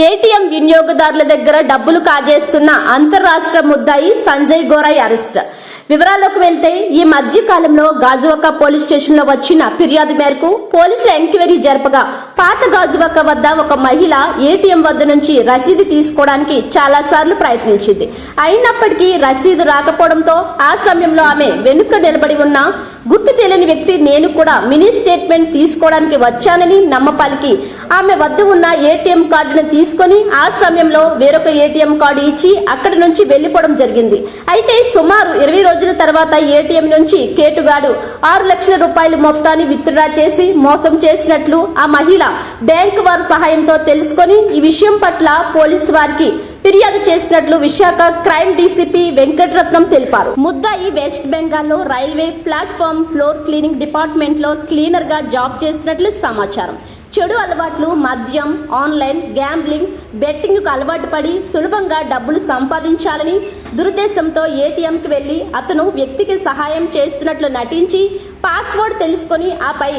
ATM వినియోగదారుల దగ్గర డబ్బులు కాజేస్తున్న అంతర్రాష్ట్ర ముద్దాయి సంజయ్ గోరాయ్ అరెస్ట్. వివరాల్లోకి వెళ్తే ఈ మధ్య కాలంలో గాజువాక పోలీస్ స్టేషన్ లో వచ్చిన ఫిర్యాదు మేరకు పోలీసులు ఎంక్వైరీ జరపగా పాత గాజువాక వద్ద ఒక మహిళ ఏటీఎం వద్ద నుంచి రసీదు తీసుకోవడానికి చాలా సార్లు ప్రయత్నించింది. అయినప్పటికీ రసీదు రాకపోవడంతో ఆ సమయంలో ఆమె వెనుక నిలబడి ఉన్న గుర్తు తెలియని వ్యక్తి నేను కూడా మినీ స్టేట్మెంట్ తీసుకోవడానికి వచ్చానని నమ్మపాలికి ఆమె వద్ద ఉన్న ఏటీఎం కార్డును తీసుకొని ఆ సమయంలో వేరొక ఏటీఎం కార్డు ఇచ్చి అక్కడి నుంచి వెళ్లిపోవడం జరిగింది. అయితే సుమారు 20 రోజుల తర్వాత ఏటీఎం నుంచి కేటుగాడు 6 లక్షల రూపాయల మొత్తాన్ని విత్డ్రా చేసి మోసం చేసినట్లు ఆ మహిళ బ్యాంకు వారి సహాయంతో తెలుసుకొని ఈ విషయం పట్ల పోలీసు వారికి ఫిర్యాదు చేసినట్లు విశాఖ క్రైమ్ డీసీపీ వెంకటరత్నం తెలిపారు. ముద్దాయి వెస్ట్ బెంగాల్లో railway platform floor cleaning department లో క్లీనర్ గా జాబ్ చేసినట్లు సమాచారం. చెడు అలవాట్లు, మద్యం, ఆన్లైన్ గ్యాంబ్లింగ్, బెట్టింగ్ కు అలవాటు పడి సులభంగా డబ్బులు సంపాదించాలని దురుద్దేశంతో ఏటీఎంకి వెళ్లి అతను వ్యక్తికి సహాయం చేస్తున్నట్లు నటించి పాస్వర్డ్ తెలుసుకొని ఆపై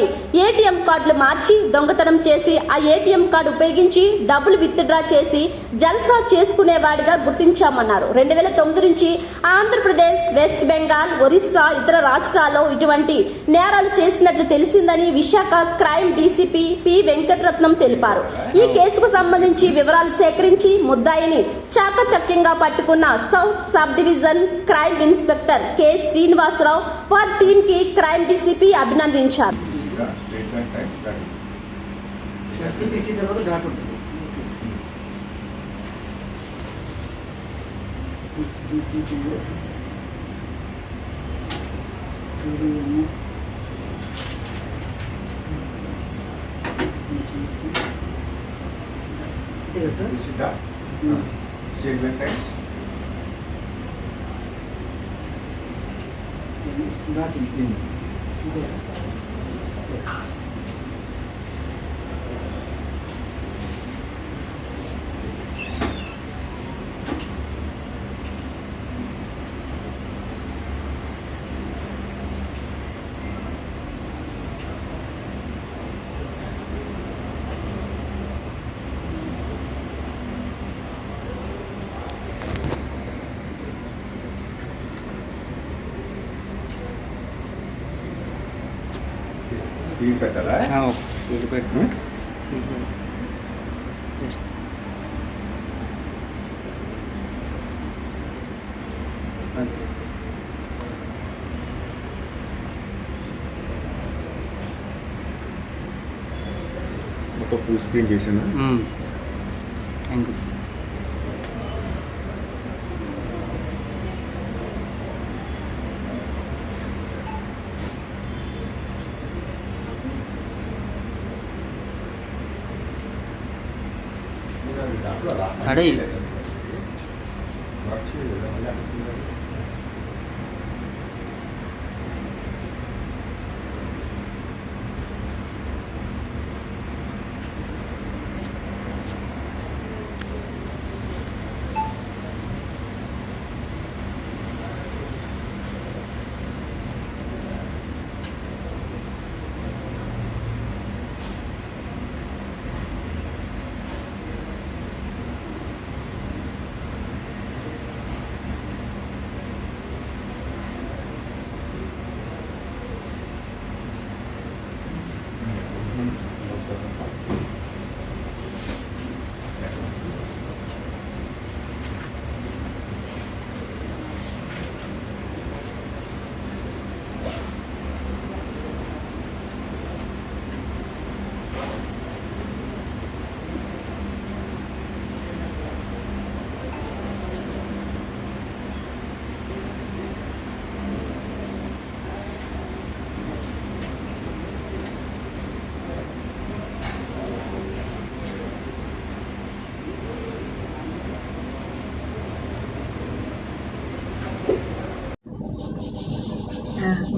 ఏటీఎం కార్డులు మార్చి దొంగతనం చేసి ఆ ఏటీఎం కార్డు ఉపయోగించి డబ్బులు విత్డ్రా చేసి జల్సా చేసుకునేవాడిగా గుర్తించామన్నారు. 2009 నుంచి ఆంధ్రప్రదేశ్, వెస్ట్ బెంగాల్, ఒరిస్సా, ఇతర రాష్ట్రాల్లో ఇటువంటి నేరాలు చేసినట్లు తెలిసిందని Visakha crime DCP P Venkataratnam తెలిపారు. ఈ కేసుకు సంబంధించి వివరాలు సేకరించి ముద్దాయిని చాకచక్యంగా పట్టుకున్న south sub division crime inspector K Srinivasarao వారి టీం కి క్రైమ్ డీసీపీ అభినందించారు. స్పీడ్ పెట్టాలా? స్పీడ్ పెట్టు. మొత్తం ఫుల్ స్క్రీన్ చేసాను. Thank you sir. అడే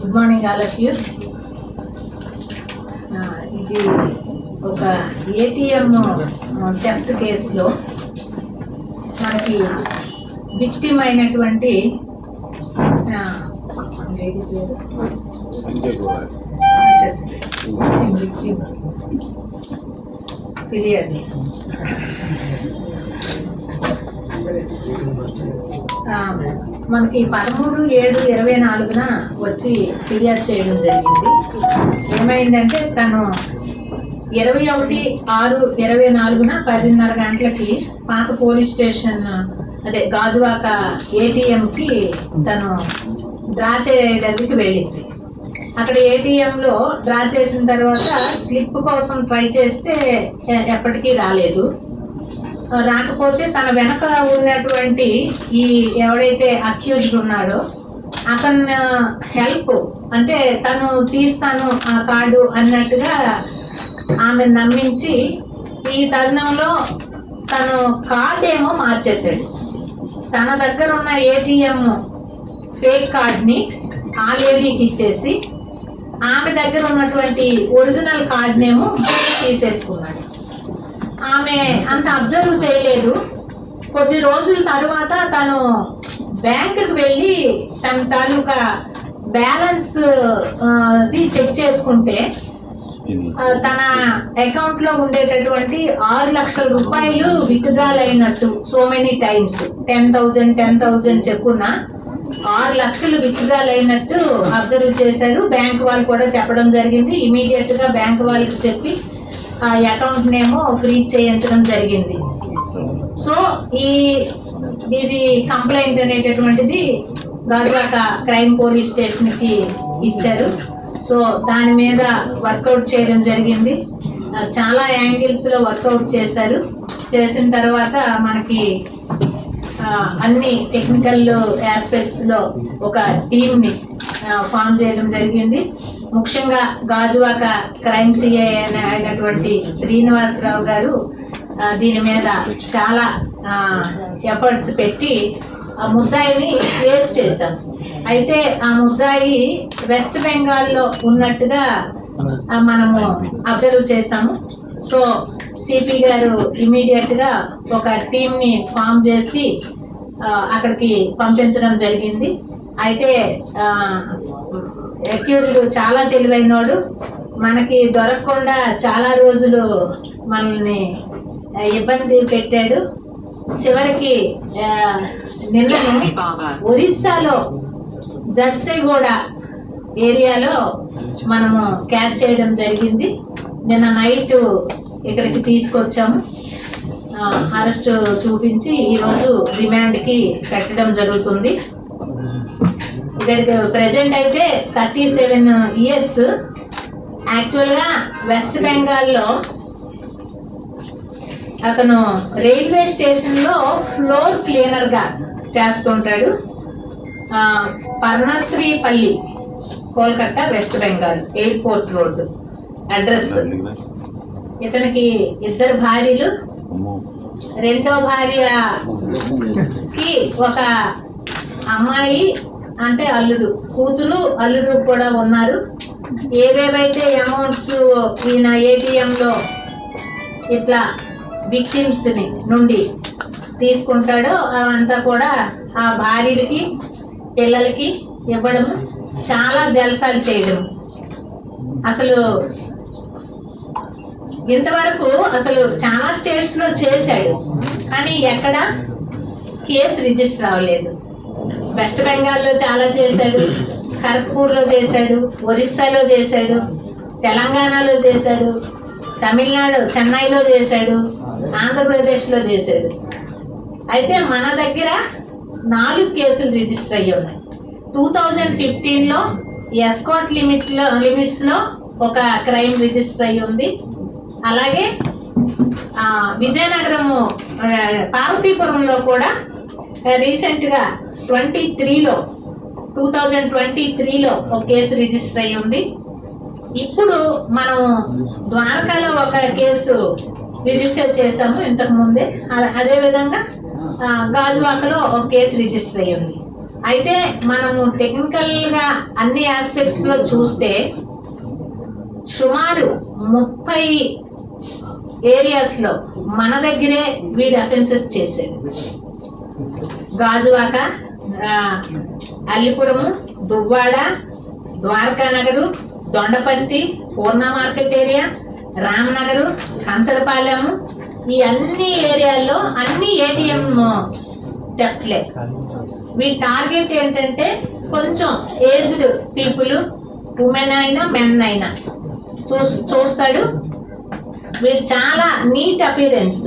good morning all of you. ఇది ఒక ఏటీఎం థెఫ్ట్ కేసులో మనకి విక్టిమ్ అయినటువంటి ఫిర్యాదు మనకి 13/7/24 వచ్చి ఫిర్యాదు చేయడం జరిగింది. ఏమైందంటే తను 21/6/24 10:30 గంటలకి పాత పోలీస్ స్టేషన్ అదే గాజువాక ఏటీఎంకి తను డ్రా చేయడానికి వెళ్ళింది. అక్కడ ఏటీఎంలో డ్రా చేసిన తర్వాత స్లిప్ కోసం ట్రై చేస్తే ఎప్పటికీ రాలేదు. రాకపోతే తన వెనక ఉన్నటువంటి ఈ ఎవడైతే అక్యూజ్డ్ ఉన్నాడో అతను హెల్ప్ అంటే తను తీస్తాను ఆ కార్డు అన్నట్టుగా ఆమె నమ్మించి ఈ తరుణంలో తను కార్డు ఏమో మార్చేశాడు. తన దగ్గర ఉన్న ఏటీఎం ఫేక్ కార్డ్ని ఆ లేడీకి ఇచ్చేసి ఆమె దగ్గర ఉన్నటువంటి ఒరిజినల్ కార్డ్నేమో తీసేసుకున్నాడు. ఆమె అంత అబ్జర్వ్ చేయలేదు. కొద్ది రోజుల తర్వాత తను బ్యాంకుకి వెళ్ళి తన తాలూకా బ్యాలెన్స్ చెక్ చేసుకుంటే తన అకౌంట్ లో ఉండేటటువంటి 6 లక్షల రూపాయలు విత్డ్రాల్ అయినట్టు సో మెనీ టైమ్స్ 10,000 చెప్పున 6 లక్షలు విత్డ్రాల్ అయినట్టు అబ్జర్వ్ చేశారు. బ్యాంక్ వాళ్ళు కూడా చెప్పడం జరిగింది. ఇమీడియట్ గా బ్యాంక్ వాళ్ళకి చెప్పి ఆ అకౌంట్ నేమో ఫ్రీజ్ చేయించడం జరిగింది. సో ఇది కంప్లైంట్ అనేటటువంటిది గాజువాక క్రైమ్ పోలీస్ స్టేషన్ కి ఇచ్చారు. సో దాని మీద వర్కౌట్ చేయడం జరిగింది. చాలా యాంగిల్స్ లో వర్కౌట్ చేశారు. చేసిన తర్వాత మనకి అన్ని టెక్నికల్ ఆస్పెక్ట్స్ లో ఒక టీమ్ ని ఫామ్ చేయడం జరిగింది. ముఖ్యంగా గాజువాక క్రైమ్ సిఐ అయినటువంటి శ్రీనివాసరావు గారు దీని మీద చాలా ఎఫర్ట్స్ పెట్టి ఆ ముద్దాయిని ట్రేస్ చేశాం. అయితే ఆ ముద్దాయి వెస్ట్ బెంగాల్లో ఉన్నట్టుగా మనము అబ్జర్వ్ చేశాము. సో సిపి గారు ఇమీడియట్ గా ఒక టీమ్ ని ఫామ్ చేసి అక్కడికి పంపించడం జరిగింది. అయితే అక్యూజ్డ్ చాలా తెలివైనోడు. మనకి దొరకకుండా చాలా రోజులు మనల్ని ఇబ్బంది పెట్టాడు. చివరికి నిన్నను ఒరిస్సాలో జర్సీగూడ ఏరియాలో మనము క్యాచ్ చేయడం జరిగింది. నిన్న నైట్ ఇక్కడికి తీసుకొచ్చాము. అరెస్ట్ చూపించి ఈరోజు రిమాండ్కి పెట్టడం జరుగుతుంది. ఇక్కడికి ప్రజెంట్ అయితే 37 years. యాక్చువల్గా వెస్ట్ బెంగాల్లో అతను రైల్వే స్టేషన్లో ఫ్లోర్ క్లీనర్గా చేస్తుంటాడు. Parnasreepalli, Kolkata, West Bengal, airport road address. ఇతనికి 2 భార్యలు. రెండో భార్యకి ఒక అమ్మాయి అంటే అల్లుడు, కూతురు అల్లుడు కూడా ఉన్నారు. ఏవేవైతే అమౌంట్స్ ఈయన ఏటీఎంలో ఇట్లా విక్టిమ్స్ నుండి తీసుకుంటాడో అవంతా కూడా ఆ భార్యలకి పిల్లలకి ఇవ్వడం, చాలా జల్సాలు చేయడం. అసలు ఇంతవరకు చాలా స్టేట్స్ లో చేశాడు, కానీ ఎక్కడ కేసు రిజిస్టర్ అవ్వలేదు. వెస్ట్ బెంగాల్లో చాలా చేశాడు, ఖరగ్పూర్లో చేశాడు, ఒరిస్సాలో చేశాడు, తెలంగాణలో చేశాడు, తమిళనాడు చెన్నైలో చేశాడు, ఆంధ్రప్రదేశ్లో చేశాడు. అయితే మన దగ్గర 4 కేసులు రిజిస్టర్ అయ్యి ఉన్నాయి. 2015లో ఎస్కాట్ లిమిట్స్లో ఒక క్రైమ్ రిజిస్టర్ అయ్యి ఉంది. అలాగే విజయనగరము పార్వతీపురంలో కూడా రీసెంట్గా 2023లో ఒక కేసు రిజిస్టర్ అయ్యి ఉంది. ఇప్పుడు మనం ద్వారకాలో ఒక కేసు రిజిస్టర్ చేశాము ఇంతకు ముందే. అదేవిధంగా గాజువాకలో ఒక కేసు రిజిస్టర్ అయ్యి ఉంది. అయితే మనము టెక్నికల్గా అన్ని ఆస్పెక్ట్స్లో చూస్తే సుమారు 30 ఏరియాస్లో మన దగ్గరే వీడి అఫెన్సెస్ చేశాడు. గాజువాక, అల్లిపురము, దువ్వాడ, ద్వారకా నగరు, దొండపర్తి, పూర్ణ మార్కెట్ ఏరియా, రామనగరు, కంచరపాలెం, ఈ అన్ని ఏరియాల్లో అన్ని ఏటీఎం థెఫ్ట్లే. వీటి టార్గెట్ ఏంటంటే కొంచెం ఏజ్డ్ పీపుల్, ఉమెన్ అయినా మెన్ అయినా చూస్తాడు. వీడు చాలా నీట్ అపీరెన్స్,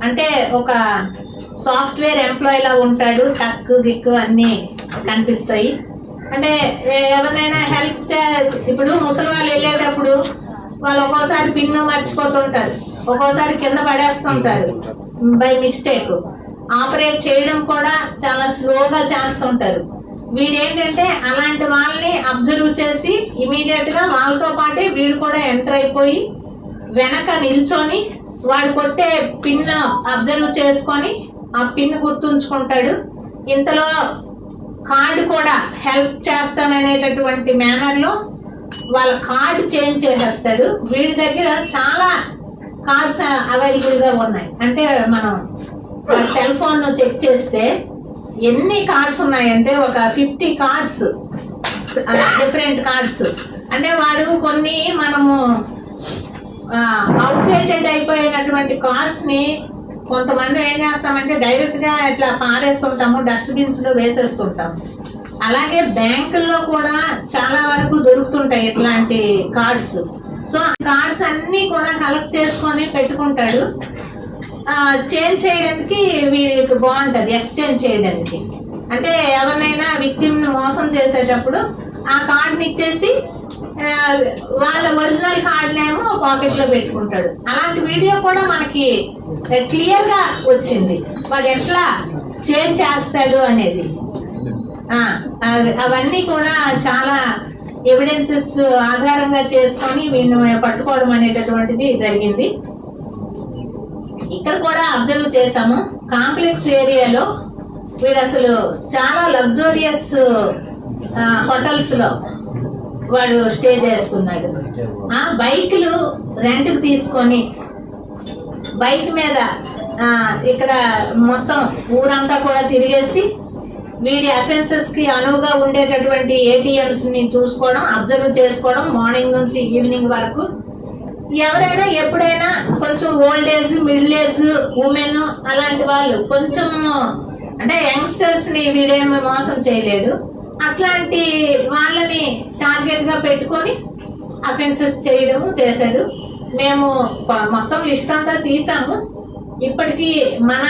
అంటే ఒక సాఫ్ట్వేర్ ఎంప్లాయీ లా ఉంటాడు. టక్ గిక్కు అన్నీ కనిపిస్తాయి. అంటే ఎవరినైనా హెల్ప్ ఇప్పుడు ముసలి వాళ్ళు వెళ్ళేటప్పుడు వాళ్ళు ఒక్కోసారి పిన్ను మర్చిపోతుంటారు, ఒక్కోసారి కింద పడేస్తుంటారు బై మిస్టేక్. ఆపరేట్ చేయడం కూడా చాలా స్లోగా చేస్తుంటారు. వీడేంటంటే అలాంటి వాళ్ళని అబ్జర్వ్ చేసి ఇమీడియట్ గా వాళ్ళతో పాటే వీడు కూడా ఎంటర్ అయిపోయి వెనక నిల్చొని వాడు కొట్టే పిన్ అబ్జర్వ్ చేసుకొని ఆ పిన్ గుర్తుంచుకుంటాడు. ఇంతలో కార్డు కూడా హెల్ప్ చేస్తాననేటటువంటి మేనర్లో వాళ్ళ కార్డు చేంజ్ చేసేస్తాడు. వీడి దగ్గర చాలా కార్డ్స్ అవైలబుల్గా ఉన్నాయి. అంటే మనం సెల్ ఫోన్ చెక్ చేస్తే ఎన్ని కార్డ్స్ ఉన్నాయంటే ఒక 50 కార్డ్స్, డిఫరెంట్ కార్డ్స్. అంటే వాడు కొన్ని మనము అవుట్డేటెడ్ అయిపోయినటువంటి కార్డ్స్ ని కొంతమంది ఏం చేస్తామంటే డైరెక్ట్ గా ఇట్లా పారేస్తుంటాము, డస్ట్బిన్స్ లో వేసేస్తుంటాము. అలాగే బ్యాంకుల్లో కూడా చాలా వరకు దొరుకుతుంటాయి ఇట్లాంటి కార్డ్స్. సో ఆ కార్డ్స్ అన్ని కూడా కలెక్ట్ చేసుకొని పెట్టుకుంటాడు. చేంజ్ చేయడానికి వీరికి బాగుంటది, ఎక్స్చేంజ్ చేయడానికి. అంటే ఎవరినైనా విక్టిమ్ ని మోసం చేసేటప్పుడు ఆ కార్డుని ఇచ్చేసి వాళ్ళ ఒరిజినల్ కార్డునేమో పాకెట్ లో పెట్టుకుంటాడు. అలాంటి వీడియో కూడా మనకి క్లియర్ గా వచ్చింది, వాడు ఎట్లా చేంజ్ చేస్తాడు అనేది. అవన్నీ కూడా చాలా ఎవిడెన్సెస్ ఆధారంగా చేసుకొని వీడిని పట్టుకోవడం అనేటటువంటిది జరిగింది. ఇక్కడ కూడా అబ్జర్వ్ చేసాము, కాంప్లెక్స్ ఏరియాలో వీడు అసలు చాలా లగ్జూరియస్ హోటల్స్ లో వాడు స్టే చేస్తున్నాడు. బైక్లు రెంట్కి తీసుకొని బైక్ మీద ఇక్కడ మొత్తం ఊరంతా కూడా తిరిగేసి వీడి అఫెన్సెస్ కి అనువుగా ఉండేటటువంటి ఏటీఎంస్ ని చూసుకోవడం, అబ్జర్వ్ చేసుకోవడం మార్నింగ్ నుంచి ఈవినింగ్ వరకు. ఎవరైనా ఎప్పుడైనా కొంచెం old age, middle age, women అలాంటి వాళ్ళు కొంచెం అంటే యంగ్స్టర్స్ ని వీడేమి మోసం చేయలేడు. అట్లాంటి వాళ్ళని టార్గెట్ గా పెట్టుకొని అఫెన్సెస్ చేయడము చేశాడు. మేము మొత్తం లిస్ట్ అంతా తీసాము. ఇప్పటికీ మన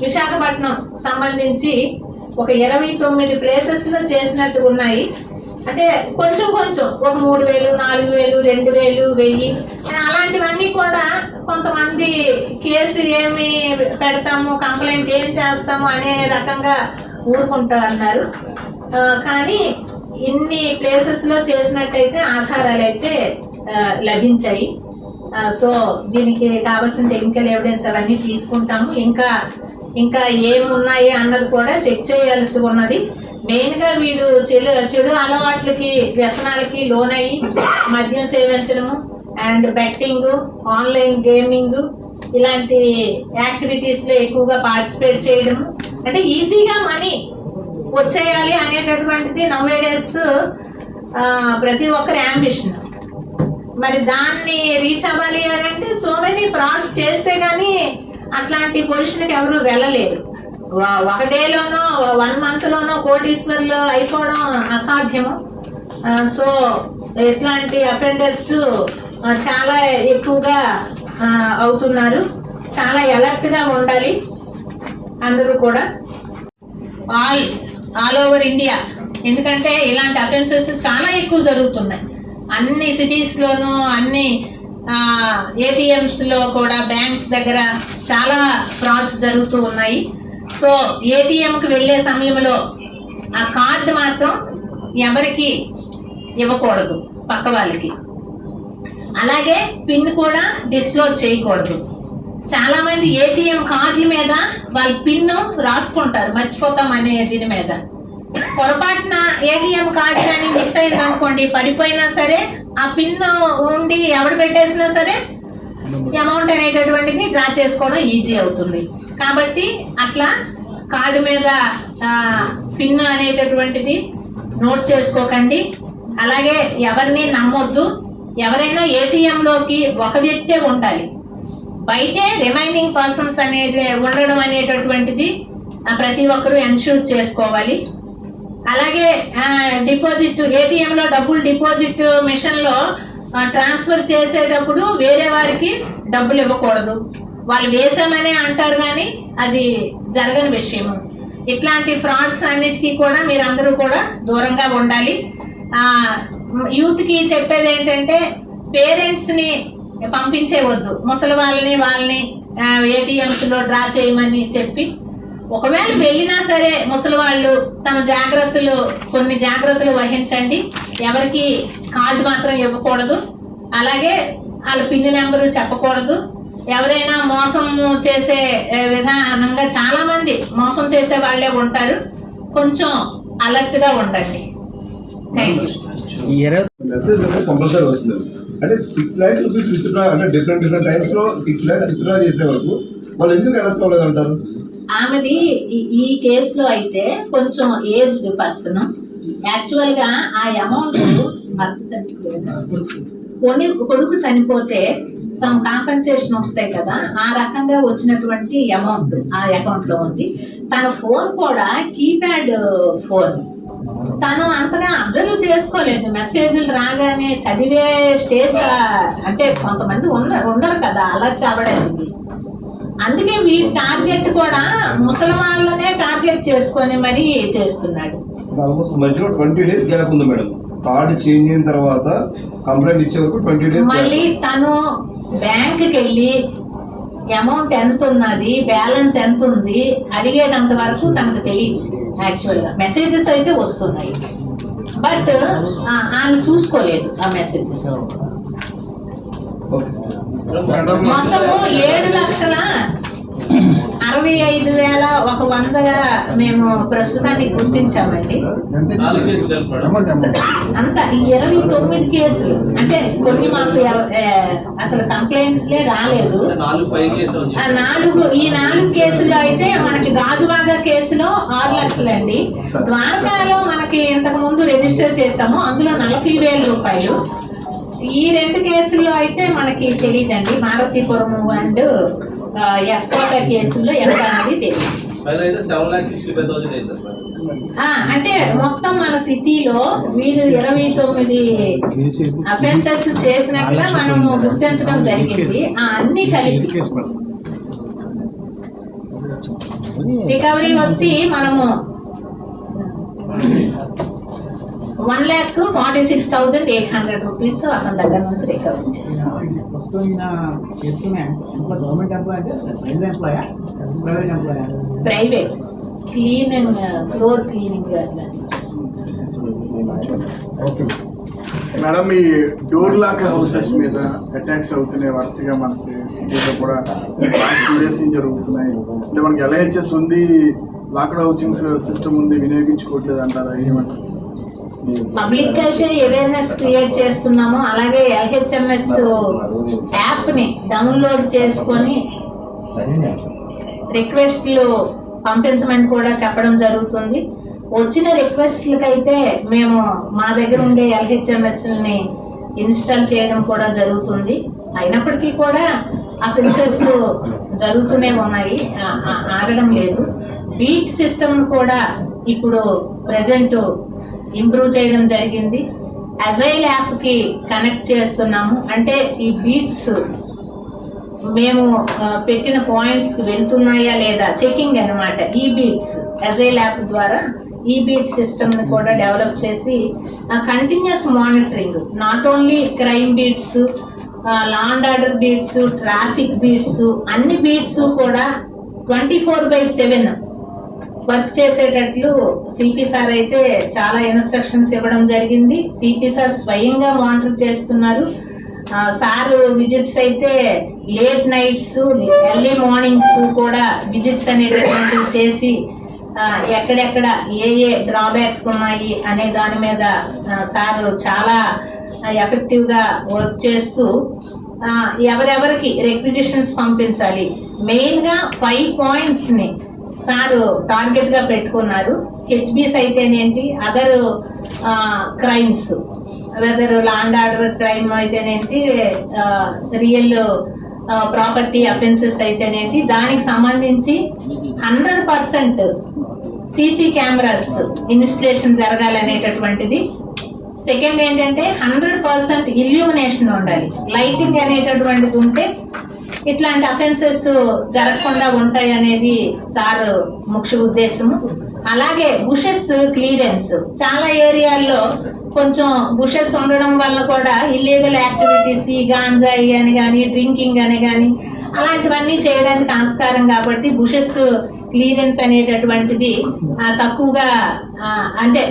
విశాఖపట్నం సంబంధించి ఒక 29 ప్లేసెస్ లో చేసినట్టు ఉన్నాయి. అంటే కొంచెం కొంచెం ఒక 3,000, 4,000, 2,000, 1,000 అలాంటివన్నీ కూడా కొంతమంది కేసు ఏమి పెడతాము, కంప్లైంట్ ఏం చేస్తాము అనే రకంగా ఊరుకుంటా అన్నారు. కానీ ఇన్ని ప్లేసెస్ లో చేసినట్టయితే ఆధారాలు అయితే లభించాయి. సో దీనికి కావాల్సిన టెక్నికల్ ఎవిడెన్స్ అవన్నీ తీసుకుంటాము. ఇంకా ఏమున్నాయి అన్నది కూడా చెక్ చేయాల్సి ఉన్నది. మెయిన్ గా వీడు చెడు అలవాట్లకి, వ్యసనాలకి లోనయ్యి మద్యం సేవించడము అండ్ బెట్టింగ్, ఆన్లైన్ గేమింగ్ ఇలాంటి యాక్టివిటీస్ లో ఎక్కువగా పార్టిసిపేట్ చేయడము. అంటే ఈజీగా మనీ వచ్చేయాలి అనేటటువంటిది నౌవేడేస్ ప్రతి ఒక్కరి అంబిషన్. మరి దాన్ని రీచ్ అవ్వాలి అని అంటే సో మెనీ ఫ్రాడ్స్ చేస్తే గానీ అట్లాంటి పొజిషన్కి ఎవరు వెళ్ళలేరు. ఒక డేలోనో 1 month లోనో కోటీశ్వర్లు అయిపోవడం అసాధ్యము. సో ఇట్లాంటి అఫెండర్స్ చాలా ఎక్కువగా అవుతున్నారు. చాలా అలర్ట్ గా ఉండాలి అందరూ కూడా, ఆల్ ఓవర్ ఇండియా. ఎందుకంటే ఇలాంటి అఫెన్సెస్ చాలా ఎక్కువ జరుగుతున్నాయి అన్ని సిటీస్ లోనూ, అన్ని ఏటీఎంస్ లో కూడా, బ్యాంక్స్ దగ్గర చాలా ఫ్రాడ్స్ జరుగుతూ ఉన్నాయి. సో ఏటీఎంకి వెళ్ళే సమయంలో ఆ కార్డు మాత్రం ఎవరికి ఇవ్వకూడదు, పక్క వాళ్ళకి. అలాగే పిన్ కూడా డిస్క్లోజ్ చేయకూడదు. చాలా మంది ఏటీఎం కార్డుల మీద వాళ్ళ పిన్ రాసుకుంటారు, మర్చిపోతాం అనే దీని మీద. పొరపాటున ఏటీఎం కార్డు కానీ మిస్ అయింది అనుకోండి, పడిపోయినా సరే ఆ పిన్ ఉండి ఎవడు పెట్టేసినా సరే అమౌంట్ అనేటటువంటిది డ్రా చేసుకోవడం ఈజీ అవుతుంది. కాబట్టి అట్లా కార్డు మీద పిన్ అనేటటువంటిది నోట్ చేసుకోకండి. అలాగే ఎవరిని నమ్మొద్దు. ఎవరైనా ATM లోకి ఒక వ్యక్తే ఉండాలి, బయటే రిమైనింగ్ పర్సన్స్ అనేది ఉండడం అనేటటువంటిది ప్రతి ఒక్కరూ ఎన్ష్యూర్ చేసుకోవాలి. అలాగే డిపాజిట్ ATM లో డబ్బులు డిపాజిట్ మిషన్ లో ట్రాన్స్ఫర్ చేసేటప్పుడు వేరే వారికి డబ్బులు ఇవ్వకూడదు. వాళ్ళు వేసామనే అంటారు కానీ అది జరగని విషయము. ఇట్లాంటి ఫ్రాడ్స్ అన్నిటికీ కూడా మీరందరూ కూడా దూరంగా ఉండాలి. యూత్ కి చెప్పేది ఏంటంటే పేరెంట్స్ ని పంపించేవద్దు, ముసలి వాళ్ళని ATMs లో డ్రా చేయమని చెప్పి. ఒకవేళ వెళ్ళినా సరే ముసలి వాళ్ళు కొన్ని జాగ్రత్తలు వహించండి. ఎవరికి కార్డు మాత్రం ఇవ్వకూడదు, అలాగే వాళ్ళ పిన్ నెంబరు చెప్పకూడదు. ఎవరైనా మోసం చేసే విధానంగా చాలా మంది మోసం చేసే వాళ్ళే ఉంటారు, కొంచెం అలర్ట్ గా ఉండండి. Thank you. మెసేజ్ అంటే కంపల్సరీ వస్తుంది. అంటే 6 lakhs రూపీస్ విత్డ్రా అంటే డిఫరెంట్ టైమ్స్ లో 6 lakhs విత్డ్రా చేసే వరకు వాళ్ళు ఎందుకు అరెస్ట్ అవ్వలేదు అంటారు? ఆమెది ఈ కేసులో అయితే కొంచెం ఏజ్డ్ పర్సన్. యాక్చువల్ గా ఆ అమౌంట్ కొడుకు చనిపోతే సమ్ కాంపెన్సేషన్ వస్తాయి కదా, ఆ రకంగా వచ్చినటువంటి అమౌంట్ ఆ అకౌంట్ లో ఉంది. తన ఫోన్ కూడా కీప్యాడ్ ఫోన్. తను అంతగా అబ్జర్వ్ చేసుకోలేదు. మెసేజ్లు రాగానే చదివే స్టేజ్ అంటే కొంతమంది ఉండరు కదా అలర్ట్ అవ్వడానికి. అందుకే వీటి టార్గెట్ కూడా ముసలి వాళ్ళనే టార్గెట్ చేసుకొని మరీ చేస్తున్నాడు. ఆల్మోస్ట్ మధ్యలో 20 days గ్యాప్ ఉంది మేడం. కార్డ్ చేంజ్ అయిన తర్వాత కంప్లైంట్ ఇచ్చే వరకు 20 days. మళ్ళీ తను బ్యాంక్కి వెళ్ళి అమౌంట్ ఎంత ఉన్నది, బ్యాలెన్స్ ఎంత ఉంది అడిగేటంత వరకు తనకు తెలియదు. యాక్చువల్ గా మెసేజెస్ అయితే వస్తున్నాయి, బట్ ఆమె చూసుకోలేదు ఆ మెసేజెస్. మొత్తము 7,65,100గా మేము ప్రస్తుతానికి గుర్తించామండి. అంత ఈ 29 కేసులు అంటే కొన్ని మాకు అసలు కంప్లైంట్లే రాలేదు. ఈ 4 కేసుల్లో అయితే మనకి గాజువాగా కేసులో 6 లక్షలండి. ద్వారకాలో మనకి ఇంతకు ముందు రిజిస్టర్ చేసాము, అందులో 40,000 రూపాయలు. ఈ 2 కేసుల్లో అయితే మనకి తెలియదండి. మారుతీపురం అండ్ ఎస్కోట కేసుల్లో ఎంత అనేది తెలియదు. అంటే మొత్తం మన సిటీలో వీరు 29 అఫెన్సెస్ చేసినట్టుగా మనము గుర్తించడం జరిగింది. అన్ని కలిపి రికవరీ వచ్చి మనము 1,46,800 రూపీస్ అతని దగ్గర నుంచి రికవరీ చేస్తాం. ప్రైవేట్ క్లీనింగ్, ఫ్లోర్ క్లీనింగ్ అట్లా. మేడం, ఈ డోర్ లాక్ హౌసెస్ మీద అటాక్స్ అవుతున్నాయి వరుసగా మనకి సిటీలో కూడా 2 days నుంచి జరుగుతున్నాయి. అంటే మనకి LHS ఉంది, లాక్డ్ హౌసింగ్ సిస్టమ్ ఉంది, వినియోగించుకోవట్లేదు అంటారా? ఏమంటారు? పబ్లిక్ అయితే అవేర్నెస్ క్రియేట్ చేస్తున్నాము. అలాగే LHMS యాప్ ని డౌన్లోడ్ చేసుకొని రిక్వెస్ట్లు పంపించమని కూడా చెప్పడం జరుగుతుంది. వచ్చిన రిక్వెస్ట్లకైతే మేము మా దగ్గర ఉండే LHMS-ని ఇన్స్టాల్ చేయడం కూడా జరుగుతుంది. అయినప్పటికీ కూడా అఫెన్సెస్ జరుగుతూనే ఉన్నాయి, ఆగడం లేదు. బీట్ సిస్టమ్ కూడా ఇప్పుడు ప్రజెంట్ ఇంప్రూవ్ చేయడం జరిగింది. అజైల్ యాప్కి కనెక్ట్ చేస్తున్నాము. అంటే ఈ బీట్స్ మేము పెట్టిన పాయింట్స్కి వెళ్తున్నాయా లేదా చెకింగ్ అన్నమాట. ఈ బీట్స్ అజైల్ యాప్ ద్వారా ఈ బీట్ సిస్టమ్ని కూడా డెవలప్ చేసి continuous monitoring, not only crime beats, law and order beats, traffic beats, అన్ని బీట్స్ కూడా 24/7 వర్క్ చేసేటట్లు సిపి సార్ అయితే చాలా ఇన్స్ట్రక్షన్స్ ఇవ్వడం జరిగింది. సిపి సార్ స్వయంగా మానిటర్ చేస్తున్నారు. సార్ విజిట్స్ అయితే లేట్ నైట్స్, ఎర్లీ మార్నింగ్స్ కూడా విజిట్స్ అనేటటువంటివి చేసి ఎక్కడెక్కడ ఏ డ్రాబ్యాక్స్ ఉన్నాయి అనే దాని మీద సార్ చాలా ఎఫెక్టివ్గా వర్క్ చేస్తూ ఎవరెవరికి రిక్విజిషన్స్ పంపించాలి, మెయిన్గా 5 points-ని సార్ టార్గెట్ గా పెట్టుకున్నారు. హెచ్బీస్ అయితేనేంటి, other crimes whether law and order crime అయితేనేంటి, రియల్ ప్రాపర్టీ అఫెన్సెస్ అయితేనేంటి, దానికి సంబంధించి 100% సీసీ కెమెరాస్ ఇన్స్టలేషన్ జరగాలనేటటువంటిది. సెకండ్ ఏంటంటే 100% ఇల్యూమినేషన్ ఉండాలి. లైటింగ్ అనేటటువంటిది ఉంటే ఇట్లాంటి అఫెన్సెస్ జరగకుండా ఉంటాయి అనేది సార్ ముఖ్య ఉద్దేశము. అలాగే బుషెస్ క్లియరెన్స్, చాలా ఏరియాల్లో కొంచెం బుషెస్ ఉండడం వల్ల కూడా ఇల్లీగల్ యాక్టివిటీస్, గాంజాయి అని కానీ, డ్రింకింగ్ అని కానీ అలాంటివన్నీ చేయడానికి ఆస్కారం. కాబట్టి బుషెస్ క్లియరెన్స్ అనేటటువంటిది తక్కువగా అంటే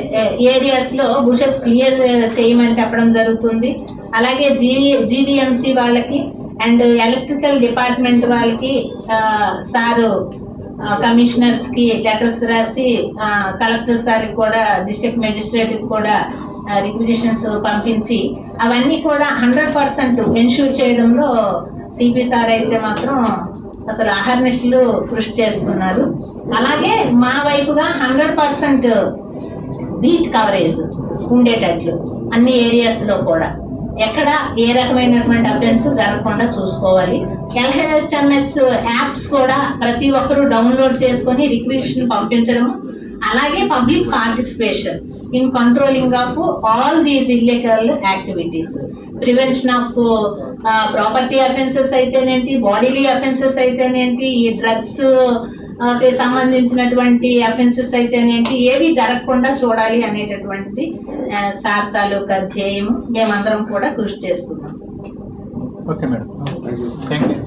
ఏరియాస్ లో బుషెస్ క్లియర్ చేయమని చెప్పడం జరుగుతుంది. అలాగే జీవీఎంసీ వాళ్ళకి అండ్ ఎలక్ట్రికల్ డిపార్ట్మెంట్ వాళ్ళకి సారు కమిషనర్స్ కి లెటర్స్ రాసి కలెక్టర్ సార్ కూడా, డిస్ట్రిక్ట్ మెజిస్ట్రేట్ కూడా రిక్విజిషన్స్ పంపించి అవన్నీ కూడా 100% ఎన్ష్యూర్ చేయడంలో సిపి సార్ అయితే మాత్రం అసలు అహర్నిశలు కృషి చేస్తున్నారు. అలాగే మా వైపుగా 100% బీట్ కవరేజ్ ఉండేటట్లు అన్ని ఏరియాస్ లో కూడా ఎక్కడ ఏ రకమైనటువంటి అఫెన్స్ జరగకుండా చూసుకోవాలి. ఎల్హెచ్ఎంఎస్ యాప్స్ కూడా ప్రతి ఒక్కరూ డౌన్లోడ్ చేసుకొని రిక్విజిషన్ పంపించడం. అలాగే public participation in controlling of all these illegal activities, prevention of property offences అయితేనేంటి, బాడీలీ అఫెన్సెస్ అయితేనేంటి, ఈ డ్రగ్స్ సంబంధించినటువంటి అఫెన్సెస్ అయితేనేంటి, ఏవి జరగకుండా చూడాలి అనేటటువంటిది సార్ తాలూకా ధ్యేయము. మేమందరం కూడా కృషి చేస్తున్నాం. Okay madam, thank you.